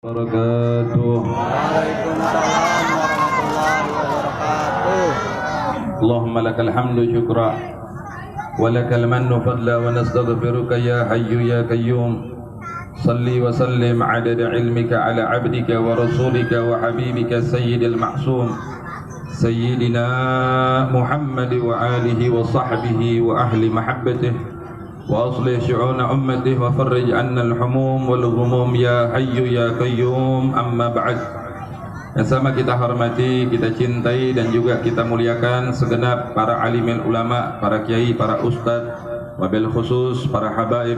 wabarakatuh. Waalaikumsalam warahmatullahi wabarakatuh. Allahumma lakal hamdu syukra wa lakal mannu fadla wa nastaghfiruka ya hayyu ya qayyum. Salli wa sallim adada ilmika ala abdika wa rasulika wa habibika sayyidil ma'sum Sayyidina Muhammad wa alihi wa sahbihi wa ahli mahabbatihi wa aslih syu'una ummatihi wa farrij anna al-humum wal ghumum ya hayyu ya qayyum. Amma ba'd. Yang sama kita hormati, kita cintai dan juga kita muliakan segenap para alimil ulama, para kiai, para ustaz, wabil khusus para habaib,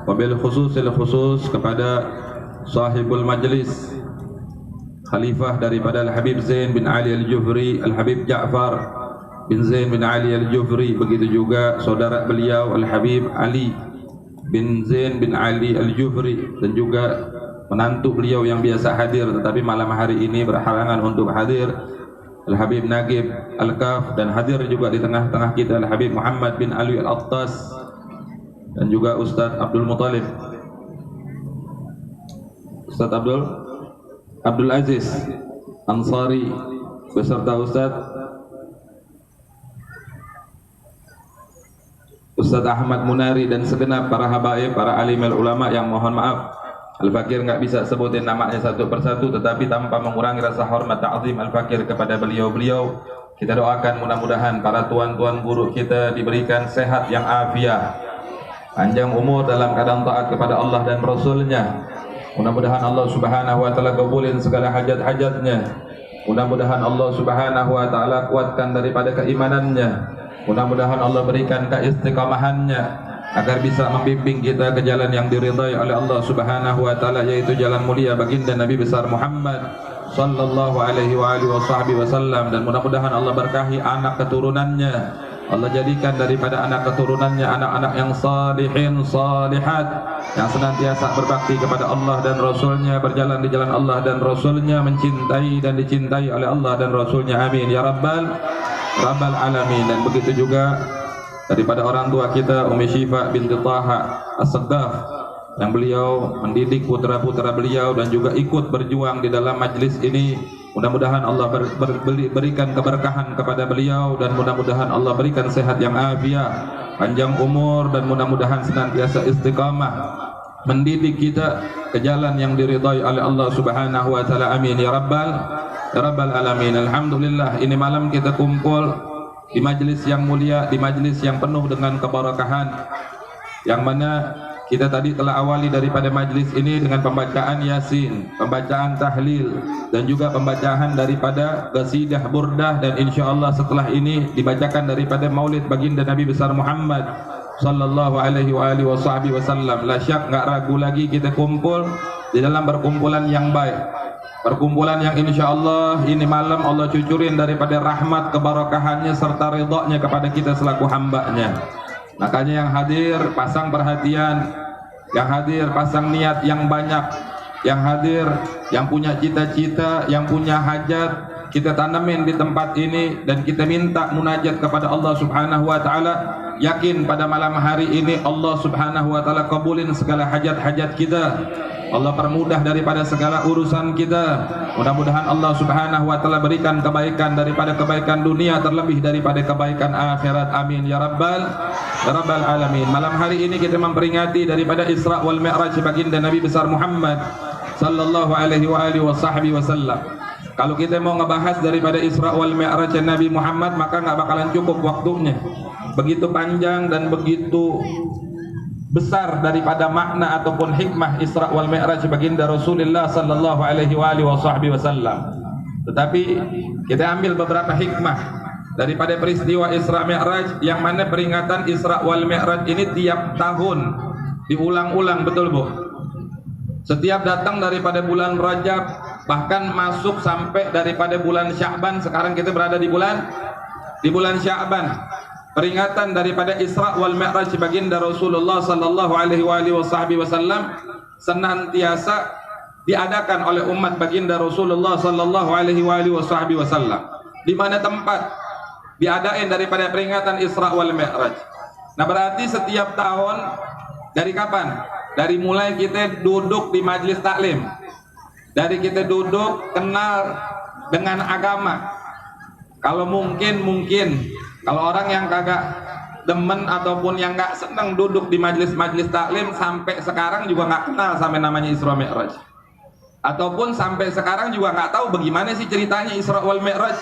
wabil khususil khusus kepada sahibul majlis, khalifah daripada Al-Habib Zain bin Ali Al-Jufri, Al-Habib Ja'far bin Zain bin Ali Al-Jufri, begitu juga saudara beliau Al-Habib Ali bin Zain bin Ali Al-Jufri, dan juga menantu beliau yang biasa hadir tetapi malam hari ini berhalangan untuk hadir, Al-Habib Nagib Al-Kaf, dan hadir juga di tengah-tengah kita Al-Habib Muhammad bin Ali Al-Attas dan juga Ustaz Abdul Muttalib, Ustaz Abdul Aziz Ansari beserta Ustaz Ahmad Munari dan segenap para habaib, para alimul ulama yang mohon maaf Al-Fakir nggak bisa sebutin namanya satu persatu, tetapi tanpa mengurangi rasa hormat ta'zim Al-Fakir kepada beliau-beliau. Kita doakan mudah-mudahan para tuan-tuan guru kita diberikan sehat yang afiat, panjang umur dalam keadaan taat kepada Allah dan Rasulnya. Mudah-mudahan Allah Subhanahu wa taala kabulin segala hajat-hajatnya. Mudah-mudahan Allah Subhanahu wa taala kuatkan daripada keimanannya. Mudah-mudahan Allah berikan keistiqamahannya agar bisa membimbing kita ke jalan yang diridhai oleh Allah Subhanahu wa taala, yaitu jalan mulia baginda Nabi besar Muhammad sallallahu alaihi wa alihi wasallam. Dan mudah-mudahan Allah berkahi anak keturunannya. Allah jadikan daripada anak keturunannya anak-anak yang salihin salihat, yang senantiasa berbakti kepada Allah dan Rasulnya, berjalan di jalan Allah dan Rasulnya, mencintai dan dicintai oleh Allah dan Rasulnya. Amin ya rabbal alamin. Dan begitu juga daripada orang tua kita Umi Syifa binti Taha As-Saggaf, yang beliau mendidik putra-putra beliau dan juga ikut berjuang di dalam majlis ini. Mudah-mudahan Allah berikan keberkahan kepada beliau, dan mudah-mudahan Allah berikan sehat yang afiat, panjang umur, dan mudah-mudahan senantiasa istiqamah mendidik kita ke jalan yang diridhai oleh Allah Subhanahu wa taala. Amin ya rabbal alamin. Alhamdulillah, ini malam kita kumpul di majlis yang mulia, di majlis yang penuh dengan keberkahan, yang mana kita tadi telah awali daripada majlis ini dengan pembacaan Yasin, pembacaan tahlil, dan juga pembacaan daripada qasidah burdah, dan insyaallah setelah ini dibacakan daripada maulid baginda Nabi besar Muhammad sallallahu alaihi wasallam. La syak, enggak ragu lagi kita kumpul di dalam perkumpulan yang baik, perkumpulan yang insyaallah ini malam Allah cucurin daripada rahmat keberkahannya serta ridha-Nya kepada kita selaku hamba-Nya. Makanya yang hadir pasang perhatian, yang hadir pasang niat yang banyak, yang hadir yang punya cita-cita, yang punya hajat, kita tanamin di tempat ini, dan kita minta munajat kepada Allah Subhanahu wa taala. Yakin pada malam hari ini Allah Subhanahu wa taala kabulin segala hajat-hajat kita. Allah permudah daripada segala urusan kita. Mudah-mudahan Allah Subhanahu wa taala berikan kebaikan daripada kebaikan dunia, terlebih daripada kebaikan akhirat. Amin ya rabbal alamin. Malam hari ini kita memperingati daripada Isra wal Mi'raj baginda Nabi besar Muhammad sallallahu alaihi wasallam. Kalau kita mau ngebahas daripada Isra wal Mi'raj Nabi Muhammad, maka nggak bakalan cukup waktunya. Begitu panjang dan begitu besar daripada makna ataupun hikmah Isra wal Mi'raj baginda Rasulullah sallallahu alaihi wasallam. Tetapi kita ambil beberapa hikmah daripada peristiwa Isra Mi'raj, yang mana peringatan Isra wal Mi'raj ini tiap tahun diulang-ulang, betul Bu? Setiap datang daripada bulan Rajab, bahkan masuk sampai daripada bulan Sya'ban. Sekarang kita berada di bulan Sya'ban. Peringatan daripada Isra wal Mi'raj baginda Rasulullah sallallahu alaihi wasallam senantiasa diadakan oleh umat baginda Rasulullah sallallahu alaihi wasallam. Di mana tempat diadain daripada peringatan Isra wal Mi'raj? Nah, berarti setiap tahun dari kapan? Dari mulai kita duduk di majlis taklim, dari kita duduk kenal dengan agama. Kalau mungkin kalau orang yang kagak demen ataupun yang nggak seneng duduk di majelis-majelis taklim sampai sekarang juga nggak kenal sampai namanya Isra Mi'raj, ataupun sampai sekarang juga nggak tahu bagaimana sih ceritanya Isra wal Mi'raj,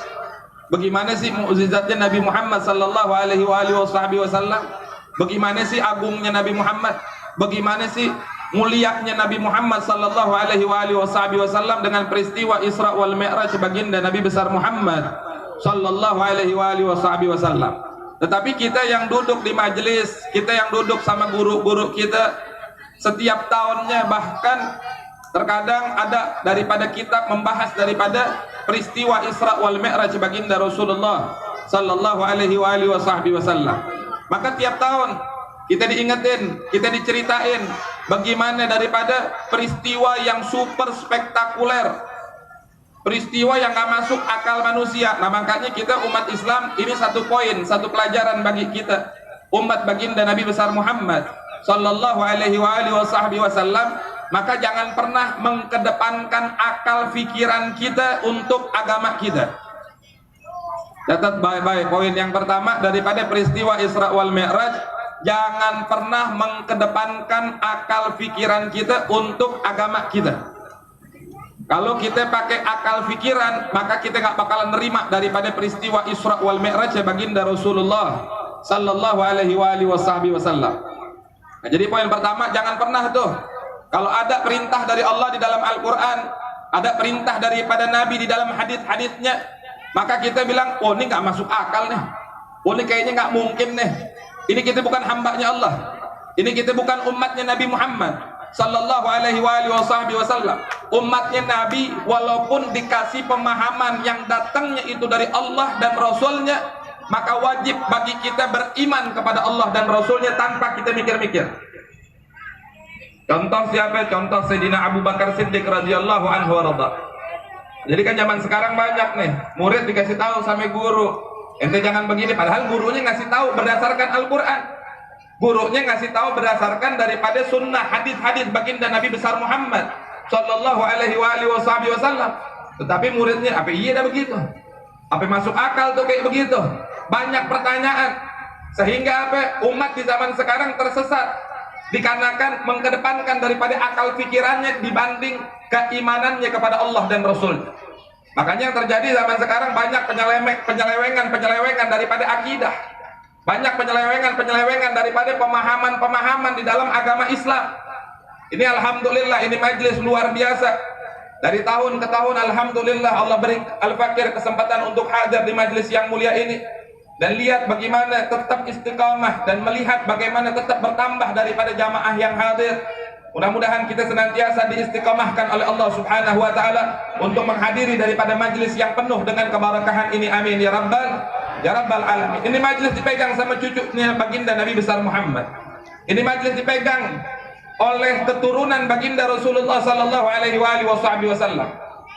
bagaimana sih mukjizatnya Nabi Muhammad sallallahu alaihi wasallam, bagaimana sih agungnya Nabi Muhammad, bagaimana sih mulianya Nabi Muhammad sallallahu alaihi wasallam dengan peristiwa Isra wal Mi'raj baginda Nabi besar Muhammad sallallahu alaihi wasallam. Tetapi kita yang duduk di majelis, kita yang duduk sama guru-guru kita setiap tahunnya, bahkan terkadang ada daripada kitab membahas daripada peristiwa Isra wal Mi'raj baginda Rasulullah sallallahu alaihi wasallam. Maka tiap tahun kita diingetin, kita diceritain bagaimana daripada peristiwa yang super spektakuler, peristiwa yang gak masuk akal manusia. Nah makanya kita umat Islam ini satu poin, satu pelajaran bagi kita umat baginda Nabi besar Muhammad sallallahu alaihi wasallam. Maka jangan pernah mengkedepankan akal pikiran kita untuk agama kita. Catat baik-baik poin yang pertama daripada peristiwa Isra wal Mi'raj, jangan pernah mengkedepankan akal pikiran kita untuk agama kita. Kalau kita pakai akal pikiran, maka kita nggak bakalan nerima daripada peristiwa Isra wal Mi'raj ya baginda Rasulullah sallallahu alaihi wasallam. Nah, jadi poin pertama, jangan pernah tuh kalau ada perintah dari Allah di dalam Al-Quran, ada perintah daripada Nabi di dalam hadis-hadisnya, maka kita bilang, oh ini nggak masuk akal nih, oh ini kayaknya nggak mungkin nih, ini kita bukan hambanya Allah, ini kita bukan umatnya Nabi Muhammad sallallahu alaihi wasallam. Umatnya Nabi walaupun dikasih pemahaman yang datangnya itu dari Allah dan Rasulnya, maka wajib bagi kita beriman kepada Allah dan Rasulnya tanpa kita mikir-mikir. Contoh siapa? Contoh Sayyidina Abu Bakar Siddiq radhiyallahu anhu warada. Jadi kan zaman sekarang banyak nih murid dikasih tahu sama guru, ente jangan begini, padahal gurunya ngasih tahu berdasarkan Al-Quran, gurunya ngasih tahu berdasarkan daripada sunnah hadis-hadis baginda Nabi besar Muhammad sallallahu alaihi wasallam. Tetapi muridnya apa iya dah begitu, apa masuk akal tuh kayak begitu, banyak pertanyaan, sehingga apa umat di zaman sekarang tersesat dikarenakan mengkedepankan daripada akal pikirannya dibanding keimanannya kepada Allah dan Rasul. Makanya yang terjadi zaman sekarang banyak penyelewengan daripada akidah, banyak penyelewengan daripada pemahaman di dalam agama Islam. Ini alhamdulillah, ini majelis luar biasa. Dari tahun ke tahun alhamdulillah Allah beri Al-Fakir kesempatan untuk hadir di majelis yang mulia ini dan lihat bagaimana tetap istiqamah dan melihat bagaimana tetap bertambah daripada jamaah yang hadir. Mudah-mudahan kita senantiasa diistiqamahkan oleh Allah Subhanahu wa taala untuk menghadiri daripada majelis yang penuh dengan keberkahan ini. Amin ya rabbal alamin. Ini majelis dipegang sama cucunya baginda Nabi besar Muhammad. Ini majelis dipegang oleh keturunan baginda Rasulullah sallallahu alaihi wasallam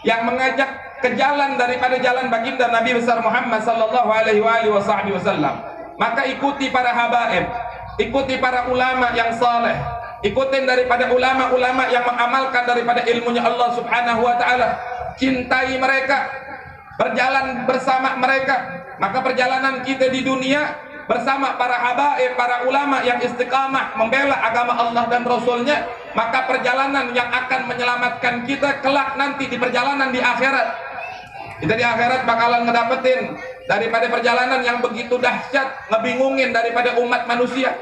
yang mengajak ke jalan daripada jalan baginda Nabi besar Muhammad sallallahu alaihi wasallam. Maka ikuti para habaib, ikuti para ulama yang saleh, ikutin daripada ulama-ulama yang mengamalkan daripada ilmunya Allah Subhanahu wa taala. Cintai mereka, berjalan bersama mereka. Maka perjalanan kita di dunia bersama para habaib, para ulama yang istiqamah membela agama Allah dan Rasulnya, maka perjalanan yang akan menyelamatkan kita kelak nanti di perjalanan di akhirat. Kita di akhirat bakalan ngedapetin daripada perjalanan yang begitu dahsyat, ngebingungin daripada umat manusia.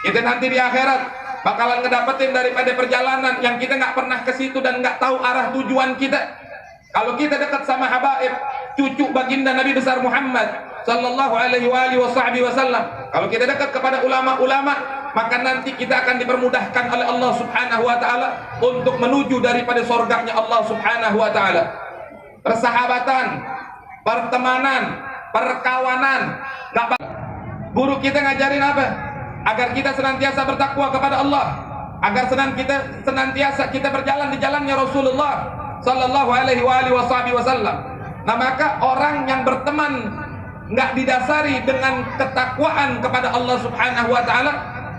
Kita nanti di akhirat bakalan ngedapetin daripada perjalanan yang kita nggak pernah ke situ dan nggak tahu arah tujuan kita. Kalau kita dekat sama habaib, cucu baginda Nabi besar Muhammad sallallahu alaihi wasallam, kalau kita dekat kepada ulama-ulama, maka nanti kita akan dipermudahkan oleh Allah Subhanahu wa taala untuk menuju daripada surganya Allah Subhanahu wa taala. Persahabatan, pertemanan, perkawanan, guru kita ngajarin apa? Agar kita senantiasa bertakwa kepada Allah, agar senantiasa kita berjalan di jalannya Rasulullah sallallahu alaihi wasallam. Nah maka orang yang berteman nggak didasari dengan ketakwaan kepada Allah Subhanahu wa taala,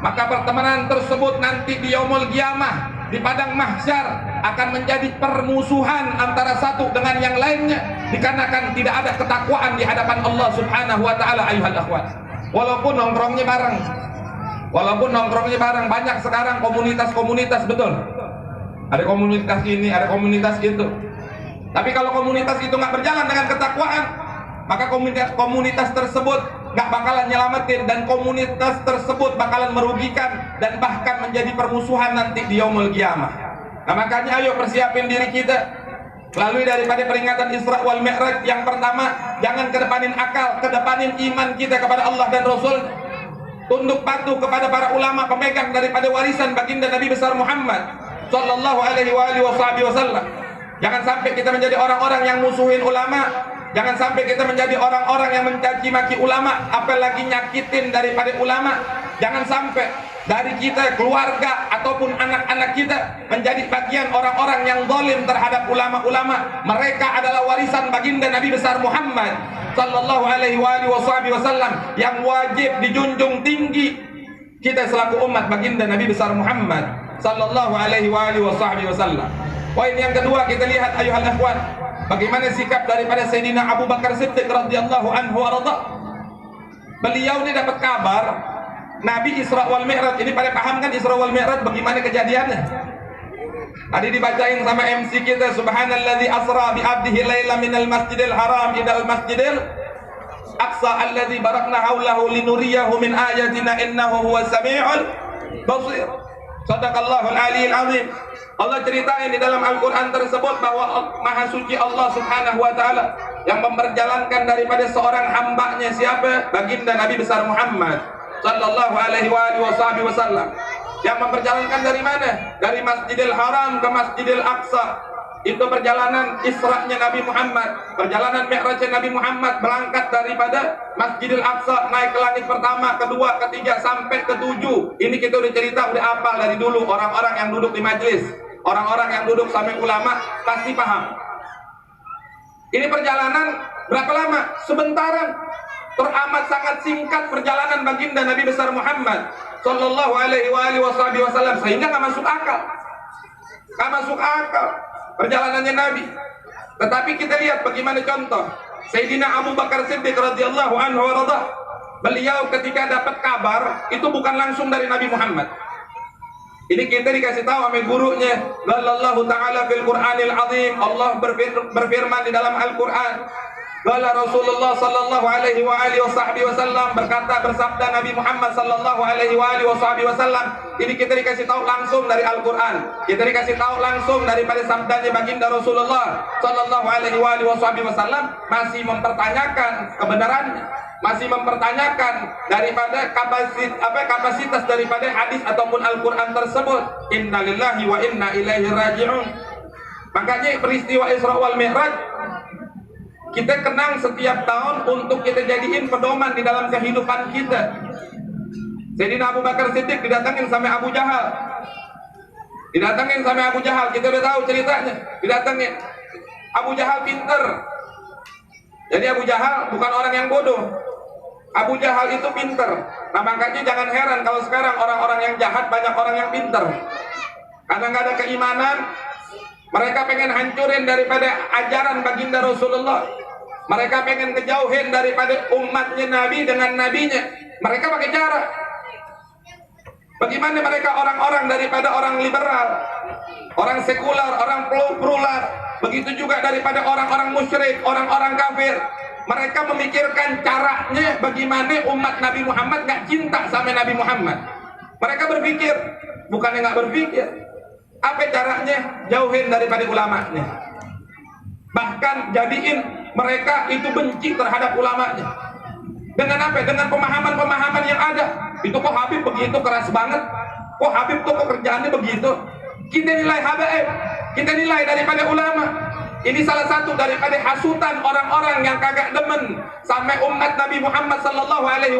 maka pertemanan tersebut nanti di yaumul qiyamah di padang mahsyar akan menjadi permusuhan antara satu dengan yang lainnya, dikarenakan tidak ada ketakwaan di hadapan Allah Subhanahu wa taala. Ayuhal akhwat, walaupun nongkrongnya bareng, banyak sekarang komunitas-komunitas, betul, ada komunitas ini, ada komunitas itu, tapi kalau komunitas itu nggak berjalan dengan ketakwaan, maka komunitas tersebut nggak bakalan nyelamatin, dan komunitas tersebut bakalan merugikan dan bahkan menjadi permusuhan nanti di yaumul qiyamah. Nah, makanya ayo persiapin diri kita melalui daripada peringatan Isra wal Mi'raj. Yang pertama, jangan kedepanin akal, kedepanin iman kita kepada Allah dan Rasul. Tunduk patuh kepada para ulama pemegang daripada warisan baginda Nabi besar Muhammad sallallahu alaihi wasallam. Jangan sampai kita menjadi orang-orang yang musuhin ulama. Jangan sampai kita menjadi orang-orang yang mencaci maki ulama, apalagi nyakitin daripada ulama. Jangan sampai dari kita, keluarga ataupun anak-anak kita menjadi bagian orang-orang yang zalim terhadap ulama-ulama. Mereka adalah warisan baginda Nabi besar Muhammad sallallahu alaihi wasallam yang wajib dijunjung tinggi. Kita selaku umat baginda Nabi besar Muhammad sallallahu alaihi wasallam. Poin yang kedua, kita lihat ayuhal akhwan, bagaimana sikap daripada Sayyidina Abu Bakar Siddiq radhiyallahu anhu wa radha. Beliau ini dapat kabar Nabi Isra wal Mi'raj. Ini pada paham kan Isra wal Mi'raj bagaimana kejadiannya? Tadi dibacain sama MC kita, subhanalladzi asra bi 'abdihi laila minal masjidil haram ilal masjidil aqsa alladzi barakna haulahu linuriyahu min ayatina innahu huwas samiul basir. Shadaqallahul aliyil azim. Allah ceritain di dalam Al-Quran tersebut bahwa Maha Suci Allah Subhanahu wa Ta'ala yang memperjalankan daripada seorang hambanya, siapa? Baginda Nabi besar Muhammad sallallahu alaihi wasallam. Yang memperjalankan dari mana? Dari Masjidil Haram ke Masjidil Aqsa. Itu perjalanan Isra'nya Nabi Muhammad, perjalanan Mi'rajnya Nabi Muhammad, berangkat daripada Masjidil Aqsa, naik ke langit pertama, kedua, ketiga, sampai ketujuh. Ini kita udah cerita, udah hafal dari dulu. Orang-orang yang duduk di majelis, orang-orang yang duduk sama ulama pasti paham. Ini perjalanan berapa lama? Sebentaran. Teramat sangat singkat perjalanan baginda Nabi besar Muhammad sallallahu alaihi wasallam, sehingga nggak masuk akal perjalanannya Nabi. Tetapi kita lihat bagaimana contoh Sayyidina Abu Bakar Siddiq radhiyallahu anhu wa radha. Beliau ketika dapat kabar itu bukan langsung dari Nabi Muhammad. Ini kita dikasih tahu sama gurunya. Wallahu ta'ala fil Qur'anil azim. Allah berfirman di dalam Al-Qur'an. Wala Rasulullah sallallahu alaihi wasallam, berkata, bersabda Nabi Muhammad sallallahu alaihi wasallam. Ini kita dikasih tahu langsung dari Al-Qur'an. Kita dikasih tahu langsung daripada sabdanya baginda Rasulullah sallallahu alaihi wasallam, masih mempertanyakan kebenarannya, masih mempertanyakan daripada kapasitas daripada hadis ataupun Al-Qur'an tersebut. Innalillahi wa inna ilaihi raji'un. Makanya peristiwa Isra wal Mi'raj kita kenang setiap tahun untuk kita jadiin pedoman di dalam kehidupan kita. Sayyidina Abu Bakar Siddiq didatangin sama Abu Jahal. Kita udah tahu ceritanya. Didatangin. Abu Jahal pinter. Jadi Abu Jahal bukan orang yang bodoh. Abu Jahal itu pinter. Nah, makanya jangan heran kalau sekarang orang-orang yang jahat banyak orang yang pinter. Karena nggak ada keimanan, mereka pengen hancurin daripada ajaran baginda Rasulullah. Mereka pengen kejauhin daripada umatnya Nabi dengan nabinya. Mereka pakai cara. Bagaimana mereka orang-orang daripada orang liberal, orang sekular, orang plural. Begitu juga daripada orang-orang musyrik, orang-orang kafir. Mereka memikirkan caranya bagaimana umat Nabi Muhammad gak cinta sama Nabi Muhammad. Mereka berpikir, bukannya gak berpikir, apa caranya jauhin daripada ulamanya. Bahkan jadiin mereka itu benci terhadap ulamanya. Dengan apa? Dengan pemahaman-pemahaman yang ada. Itu kok Habib begitu keras banget, kok Habib tuh kok kerjaannya begitu. Kita nilai Habib, kita nilai daripada ulama. Ini salah satu daripada hasutan orang-orang yang kagak demen sampai umat Nabi Muhammad sallallahu alaihi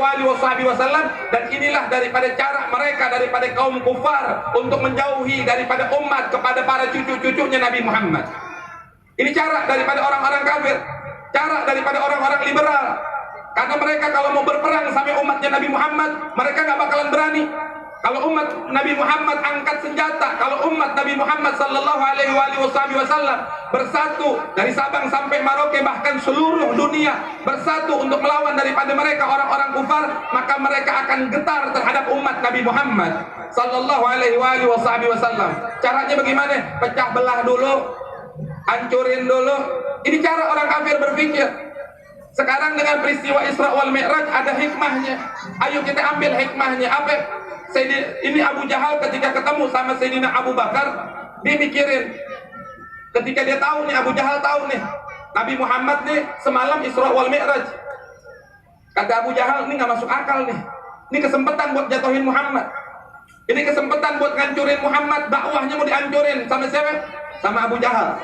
wasallam. Dan inilah daripada cara mereka daripada kaum kufar untuk menjauhi daripada umat kepada para cucu-cucunya Nabi Muhammad. Ini cara daripada orang-orang kafir, cara daripada orang-orang liberal. Karena mereka kalau mau berperang sama umatnya Nabi Muhammad, mereka gak bakalan berani. Kalau umat Nabi Muhammad angkat senjata, kalau umat Nabi Muhammad sallallahu alaihi wasallam bersatu dari Sabang sampai Merauke, bahkan seluruh dunia bersatu untuk melawan daripada mereka orang-orang kufar, maka mereka akan getar terhadap umat Nabi Muhammad sallallahu alaihi wasallam. Caranya bagaimana? Pecah belah dulu, hancurin dulu. Ini cara orang kafir berpikir. Sekarang dengan peristiwa Isra wal Mi'raj ada hikmahnya. Ayo kita ambil hikmahnya. Apa? Ini Abu Jahal ketika ketemu sama Sayyidina Abu Bakar, dia mikirin. Ketika dia tahu nih, Abu Jahal tahu nih, Nabi Muhammad nih semalam Isra wal Mi'raj. Kata Abu Jahal, ini nggak masuk akal nih. Ini kesempatan buat jatuhin Muhammad. Ini kesempatan buat ngancurin Muhammad. Dakwahnya mau dihancurin sama siapa? Sama Abu Jahal.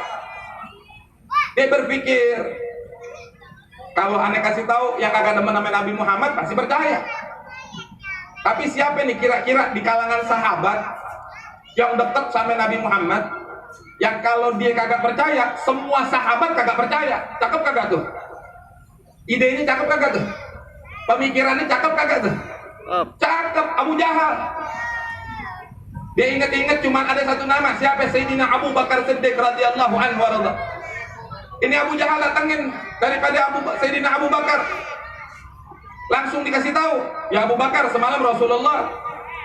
Dia berpikir, kalau aneh kasih tahu yang kagak demen sama Nabi Muhammad pasti percaya. Tapi siapa nih kira-kira di kalangan sahabat yang dekat sama Nabi Muhammad, yang kalau dia kagak percaya, semua sahabat kagak percaya? Cakep kagak tuh? Idenya cakep kagak tuh? Pemikirannya cakep kagak tuh? Cakep. Abu Jahal. Dia ingat-ingat cuma ada satu nama, siapa? Sayyidina Abu Bakar Siddiq radhiyallahu anhu warada. Ini Abu Jahal datengin daripada Sayyidina Abu Bakar. Langsung dikasih tahu, ya Abu Bakar, semalam Rasulullah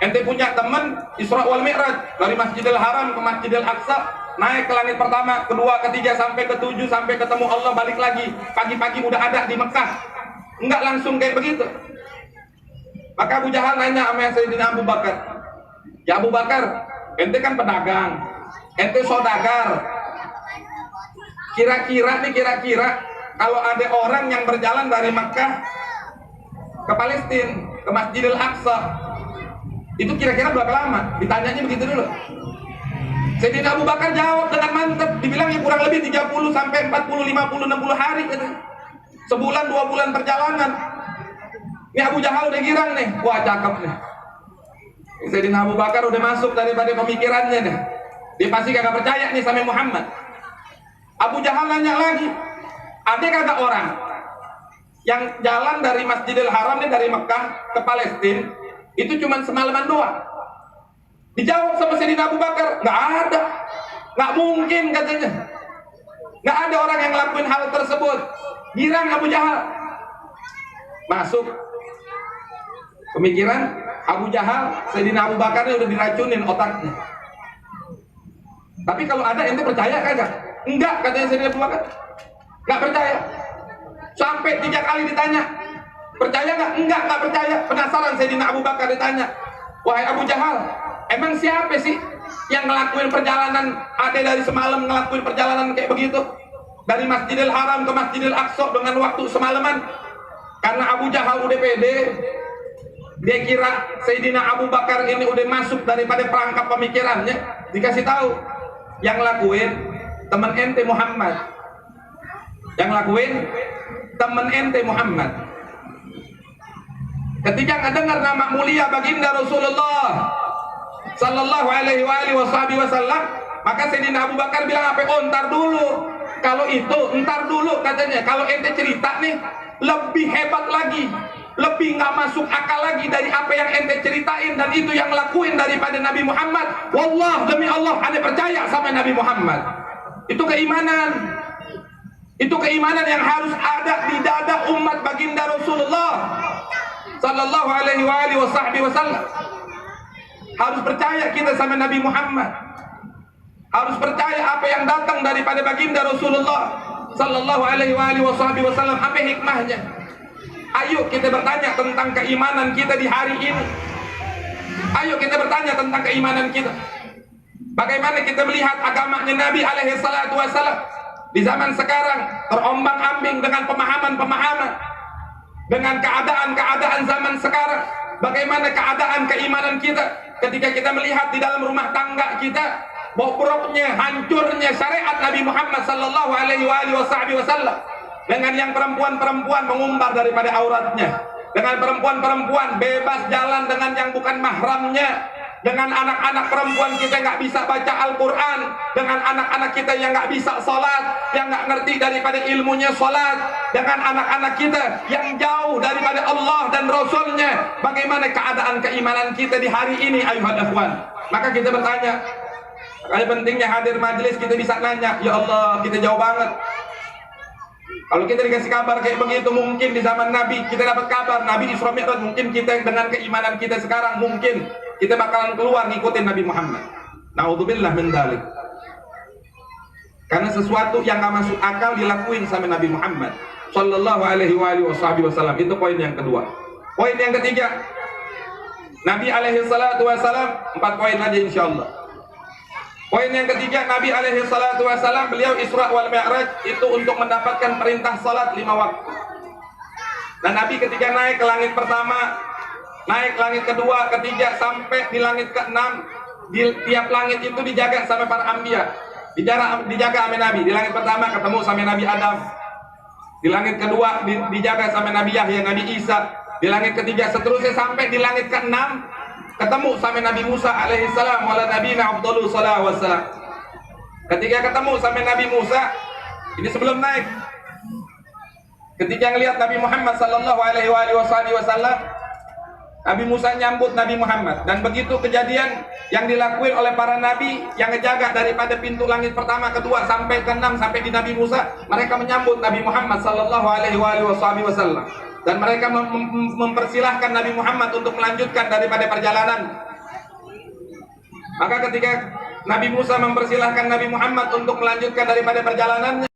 ente punya teman Isra wal Mi'raj dari Masjidil Haram ke Masjidil Aqsa, naik ke langit pertama, kedua, ketiga, sampai ketujuh, sampai ketemu Allah, balik lagi. Pagi-pagi udah ada di Mekah. Enggak langsung kayak begitu. Maka Abu Jahal nanya sama Sayyidina Abu Bakar, ya Abu Bakar, ente kan pedagang, ente saudagar. Kira-kira kalau ada orang yang berjalan dari Mekah ke Palestina, ke Masjidil Aqsa, itu kira-kira berapa lama? Ditanyanya begitu dulu. Sayyidina Abu Bakar jawab dengan mantap, dibilang ya kurang lebih 30 sampai 40, 50, 60 hari gitu. Sebulan 2 bulan perjalanan. Ini Abu Jahal udah girang nih, wah cakep nih. Sayyidina Abu Bakar udah masuk daripada pemikirannya nih. Dia pasti kagak percaya nih sama Muhammad. Abu Jahal nanya lagi, ada kagak orang yang jalan dari Masjidil Haram nih, dari Mekah ke Palestina itu cuma semalaman doang? Dijawab sama Sayyidina Abu Bakar, nggak ada, nggak mungkin katanya, nggak ada orang yang ngelakuin hal tersebut. Girang Abu Jahal. Masuk pemikiran Abu Jahal, Sayyidina Abu Bakar udah diracunin otaknya. Tapi kalau ada, ente percaya kagak? Enggak, katanya Sayyidina Abu Bakar, nggak percaya. Sampai 3 kali ditanya, percaya nggak? Nggak percaya. Penasaran Sayyidina Abu Bakar ditanya, wahai Abu Jahal, emang siapa sih yang ngelakuin perjalanan, ada dari semalam ngelakuin perjalanan kayak begitu, dari Masjidil Haram ke Masjidil Aqsa dengan waktu semalaman? Karena Abu Jahal udah pede, dia kira Sayyidina Abu Bakar ini udah masuk daripada perangkap pemikirannya. Dikasih tahu, yang lakuin teman ente Muhammad, yang lakuin teman ente Muhammad. Ketika ngedengar nama mulia baginda Rasulullah sallallahu alaihi wasallam, maka Sayyidina Abu Bakar bilang apa? Oh, ntar dulu. Kalau itu ntar dulu katanya. Kalau ente cerita nih lebih hebat lagi, lebih nggak masuk akal lagi dari apa yang ente ceritain, dan itu yang lakuin daripada Nabi Muhammad. Wallah, demi Allah, ane percaya sama Nabi Muhammad. Itu keimanan. Itu keimanan yang harus ada di dada umat baginda Rasulullah sallallahu alaihi wasallam. Harus percaya kita sama Nabi Muhammad. Harus percaya apa yang datang daripada baginda Rasulullah sallallahu alaihi wasallam. Apa hikmahnya? Ayo kita bertanya tentang keimanan kita di hari ini. Ayo kita bertanya tentang keimanan kita. Bagaimana kita melihat agamanya Nabi alaihi salatu wasallam di zaman sekarang, terombang-ambing dengan pemahaman-pemahaman, dengan keadaan-keadaan zaman sekarang. Bagaimana keadaan keimanan kita ketika kita melihat di dalam rumah tangga kita bobroknya, hancurnya syariat Nabi Muhammad sallallahu alaihi wasallam, dengan yang perempuan-perempuan mengumbar daripada auratnya, dengan perempuan-perempuan bebas jalan dengan yang bukan mahramnya, dengan anak-anak perempuan kita nggak bisa baca Al-Quran, dengan anak-anak kita yang nggak bisa sholat, yang nggak ngerti daripada ilmunya sholat, dengan anak-anak kita yang jauh daripada Allah dan Rasulnya, bagaimana keadaan keimanan kita di hari ini ayuhal ikhwan? Maka kita bertanya, makanya pentingnya hadir majelis, kita bisa nanya, ya Allah kita jauh banget. Kalau kita dikasih kabar kayak begitu, mungkin di zaman Nabi kita dapat kabar Nabi Isra Mi'raj, mungkin kita dengan keimanan kita sekarang mungkin kita bakalan keluar ngikutin Nabi Muhammad. Naudzubillah min dzalik. Karena sesuatu yang gak masuk akal dilakuin sama Nabi Muhammad sallallahu alaihi wasallam. Itu poin yang kedua. Poin yang ketiga, Nabi alaihi salatu wasallam, 4 poin aja insyaallah. Poin yang ketiga, Nabi alaihi salatu wasallam beliau Isra wal Mi'raj itu untuk mendapatkan perintah salat 5 waktu. Dan Nabi ketika naik ke langit pertama, naik langit kedua, ketiga, sampai di langit ke-6, di tiap langit itu dijaga sama para anbiya. Dijaga sama Nabi. Di langit pertama ketemu sama Nabi Adam. Di langit kedua dijaga sama Nabi Yahya, Nabi Isa. Di langit ketiga seterusnya sampai di langit ke-6 ketemu sama Nabi Musa alaihissalam, wala nabiyina afdalu salam wassalam. Ketika ketemu sama Nabi Musa, ini sebelum naik, ketika ngelihat Nabi Muhammad sallallahu alaihi wasallam, Nabi Musa nyambut Nabi Muhammad. Dan begitu kejadian yang dilakuin oleh para nabi yang ngejaga daripada pintu langit pertama, kedua sampai ke-6 sampai di Nabi Musa, mereka menyambut Nabi Muhammad sallallahu alaihi wasallam. Dan mereka mempersilahkan Nabi Muhammad untuk melanjutkan daripada perjalanan. Maka ketika Nabi Musa mempersilahkan Nabi Muhammad untuk melanjutkan daripada perjalanannya,